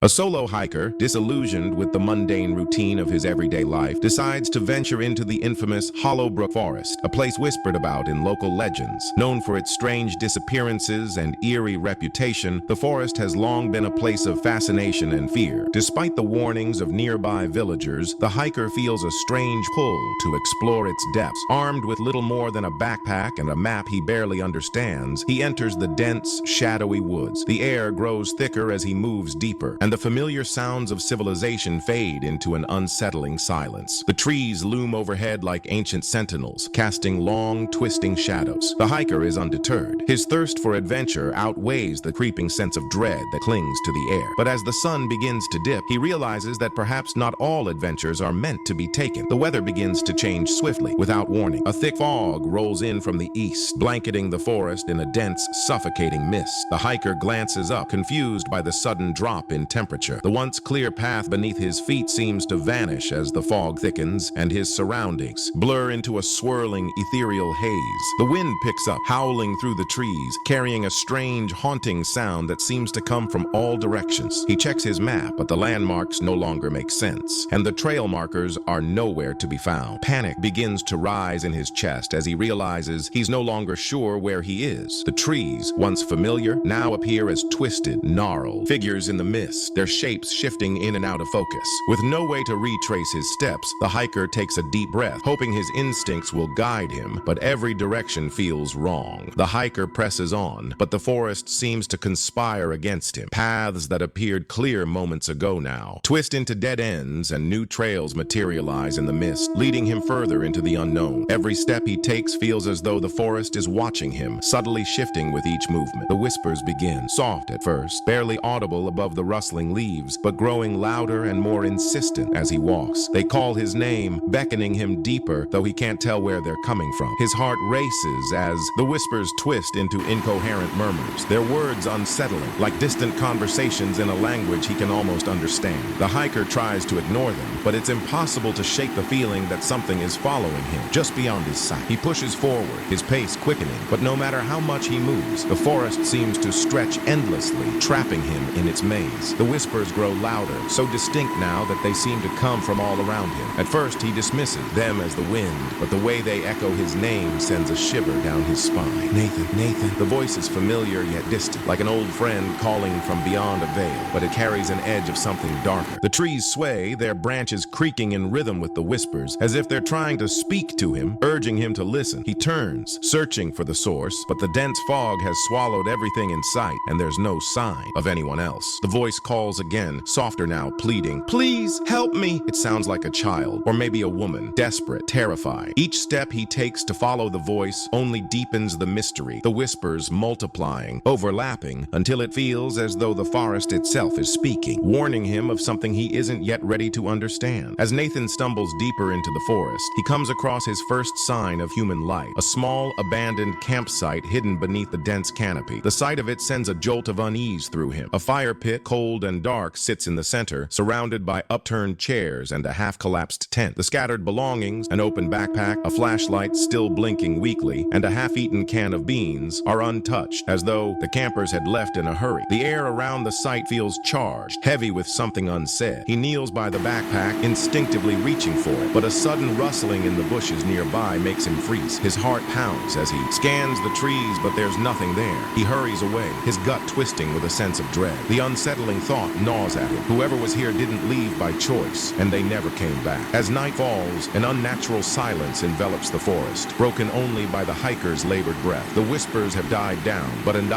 A solo hiker, disillusioned with the mundane routine of his everyday life, decides to venture into the infamous Hollowbrook Forest, a place whispered about in local legends. Known for its strange disappearances and eerie reputation, the forest has long been a place of fascination and fear. Despite the warnings of nearby villagers, the hiker feels a strange pull to explore its depths. Armed with little more than a backpack and a map he barely understands, he enters the dense, shadowy woods. The air grows thicker as he moves deeper, and the familiar sounds of civilization fade into an unsettling silence. The trees loom overhead like ancient sentinels, casting long, twisting shadows. The hiker is undeterred. His thirst for adventure outweighs the creeping sense of dread that clings to the air. But as the sun begins to dip, he realizes that perhaps not all adventures are meant to be taken. The weather begins to change swiftly, without warning. A thick fog rolls in from the east, blanketing the forest in a dense, suffocating mist. The hiker glances up, confused by the sudden drop in temperature. The once clear path beneath his feet seems to vanish as the fog thickens, and his surroundings blur into a swirling, ethereal haze. The wind picks up, howling through the trees, carrying a strange, haunting sound that seems to come from all directions. He checks his map, but the landmarks no longer make sense, and the trail markers are nowhere to be found. Panic begins to rise in his chest as he realizes he's no longer sure where he is. The trees, once familiar, now appear as twisted, gnarled figures in the mist, their shapes shifting in and out of focus. With no way to retrace his steps, the hiker takes a deep breath, hoping his instincts will guide him, but every direction feels wrong. The hiker presses on, but the forest seems to conspire against him. Paths that appeared clear moments ago now twist into dead ends, and new trails materialize in the mist, leading him further into the unknown. Every step he takes feels as though the forest is watching him, subtly shifting with each movement. The whispers begin, soft at first, barely audible above the rustling leaves, but growing louder and more insistent as he walks. They call his name, beckoning him deeper, though he can't tell where they're coming from. His heart races as the whispers twist into incoherent murmurs, their words unsettling, like distant conversations in a language he can almost understand. The hiker tries to ignore them, but it's impossible to shake the feeling that something is following him, just beyond his sight. He pushes forward, his pace quickening, but no matter how much he moves, the forest seems to stretch endlessly, trapping him in its maze. The whispers grow louder, so distinct now that they seem to come from all around him. At first, he dismisses them as the wind, but the way they echo his name sends a shiver down his spine. Nathan, Nathan. The voice is familiar yet distant, like an old friend calling from beyond a veil, but it carries an edge of something darker. The trees sway, their branches creaking in rhythm with the whispers, as if they're trying to speak to him, urging him to listen. He turns, searching for the source, but the dense fog has swallowed everything in sight, and there's no sign of anyone else. The voice calls again, softer now, pleading, "Please, help me." It sounds like a child, or maybe a woman, desperate, terrified. Each step he takes to follow the voice only deepens the mystery, the whispers multiplying, overlapping, until it feels as though the forest itself is speaking, warning him of something he isn't yet ready to understand. As Nathan stumbles deeper into the forest, he comes across his first sign of human life, a small, abandoned campsite hidden beneath the dense canopy. The sight of it sends a jolt of unease through him. A fire pit, cold and dark, sits in the center, surrounded by upturned chairs and a half-collapsed tent. The scattered belongings, an open backpack, a flashlight still blinking weakly, and a half-eaten can of beans are untouched, as though the campers had left in a hurry. The air around the site feels charged, heavy with something unsaid. He kneels by the backpack, instinctively reaching for it, but a sudden rustling in the bushes nearby makes him freeze. His heart pounds as he scans the trees, but there's nothing there. He hurries away, his gut twisting with a sense of dread. The unsettling thought gnaws at him. Whoever was here didn't leave by choice, and they never came back. As night falls, an unnatural silence envelops the forest, broken only by the hiker's labored breath. The whispers have died down, but an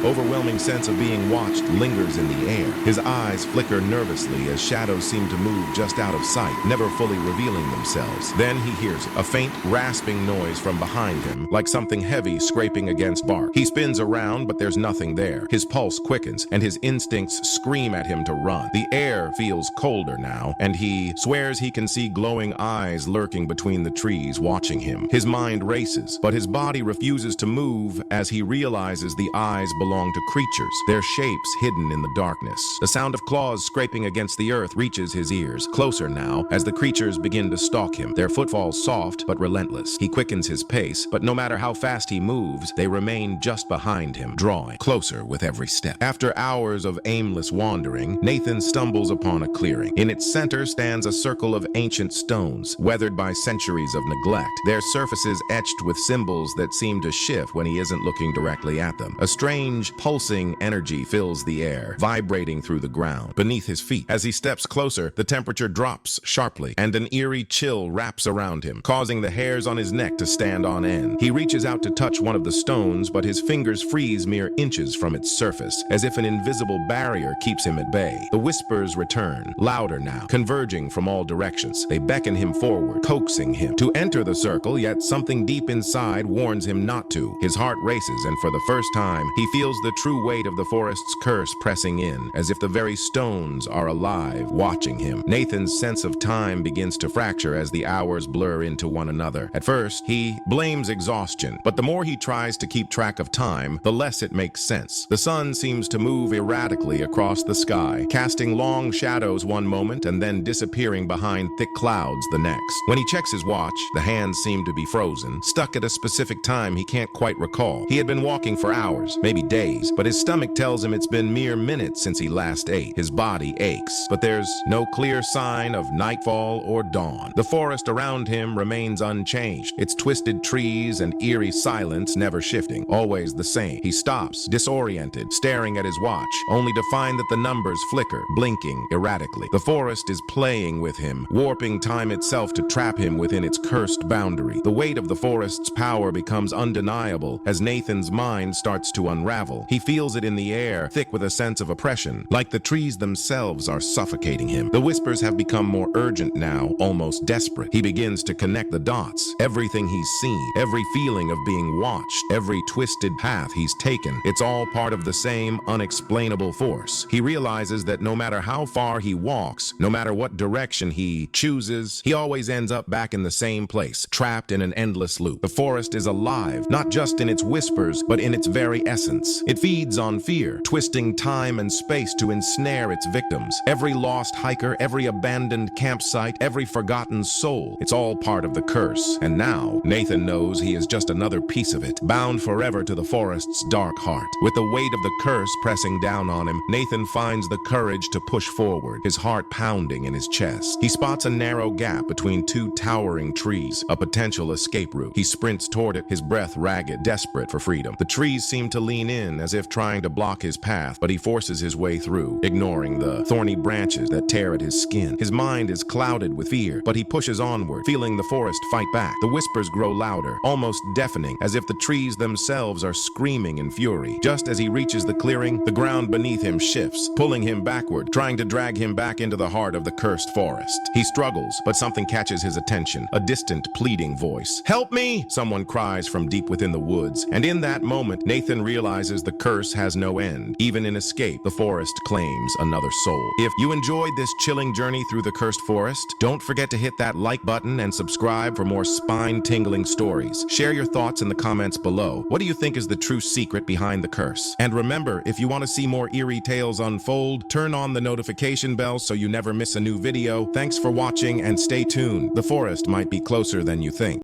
overwhelming sense of being watched lingers in the air. His eyes flicker nervously as shadows seem to move just out of sight, never fully revealing themselves. Then he hears it, a faint, rasping noise from behind him, like something heavy scraping against bark. He spins around, but there's nothing there. His pulse quickens, and his instincts scream at him to run. The air feels colder now, and he swears he can see glowing eyes lurking between the trees watching him. His mind races, but his body refuses to move as he realizes the eyes belong to creatures, their shapes hidden in the darkness. The sound of claws scraping against the earth reaches his ears, closer now as the creatures begin to stalk him, their footfalls soft but relentless. He quickens his pace, but no matter how fast he moves, they remain just behind him, drawing closer with every step. After hours of aimless wandering, Nathan stumbles upon a clearing. In its center stands a circle of ancient stones, weathered by centuries of neglect, their surfaces etched with symbols that seem to shift when he isn't looking directly at them. A strange, pulsing energy fills the air, vibrating through the ground beneath his feet. As he steps closer, the temperature drops sharply, and an eerie chill wraps around him, causing the hairs on his neck to stand on end. He reaches out to touch one of the stones, but his fingers freeze mere inches from its surface, as if an invisible barrier keeps him at bay. The whispers return, louder now, converging from all directions. They beckon him forward, coaxing him to enter the circle, yet something deep inside warns him not to. His heart races, and for the first time, he feels the true weight of the forest's curse pressing in, as if the very stones are alive, watching him. Nathan's sense of time begins to fracture as the hours blur into one another. At first, he blames exhaustion, but the more he tries to keep track of time, the less it makes sense. The sun seems to move erratically across the sky, casting long shadows one moment and then disappearing behind thick clouds the next. When he checks his watch, the hands seem to be frozen, stuck at a specific time he can't quite recall. He had been walking for hours, maybe days, but his stomach tells him it's been mere minutes since he last ate. His body aches, but there's no clear sign of nightfall or dawn. The forest around him remains unchanged, its twisted trees and eerie silence never shifting, always the same. He stops, disoriented, staring at his watch, only to find that the numbers flicker, blinking erratically. The forest is playing with him, warping time itself to trap him within its cursed boundary. The weight of the forest's power becomes undeniable as Nathan's mind starts to unravel. He feels it in the air, thick with a sense of oppression, like the trees themselves are suffocating him. The whispers have become more urgent now, almost desperate. He begins to connect the dots. Everything he's seen, every feeling of being watched, every twisted path he's taken, it's all part of the same unexplainable force. He realizes that no matter how far he walks, no matter what direction he chooses, he always ends up back in the same place, trapped in an endless loop. The forest is alive, not just in its whispers, but in its very essence. It feeds on fear, twisting time and space to ensnare its victims. Every lost hiker, every abandoned campsite, every forgotten soul, it's all part of the curse. And now, Nathan knows he is just another piece of it, bound forever to the forest's dark heart. With the weight of the curse pressing down on him, Nathan finds the courage to push forward, his heart pounding in his chest. He spots a narrow gap between two towering trees, a potential escape route. He sprints toward it, his breath ragged, desperate for freedom. The trees seem to lean in as if trying to block his path, but he forces his way through, ignoring the thorny branches that tear at his skin. His mind is clouded with fear, but he pushes onward, feeling the forest fight back. The whispers grow louder, almost deafening, as if the trees themselves are screaming in fury. Just as he reaches the clearing, the ground beneath him shifts, pulling him backward, trying to drag him back into the heart of the cursed forest. He struggles, but something catches his attention, a distant, pleading voice. "Help me!" someone cries from deep within the woods, and in that moment, Nathan realizes the curse has no end. Even in escape, the forest claims another soul. If you enjoyed this chilling journey through the cursed forest, don't forget to hit that like button and subscribe for more spine-tingling stories. Share your thoughts in the comments below. What do you think is the true secret behind the curse? And remember, if you want to see more eerie tales unfold, turn on the notification bell so you never miss a new video. Thanks for watching and stay tuned. The forest might be closer than you think.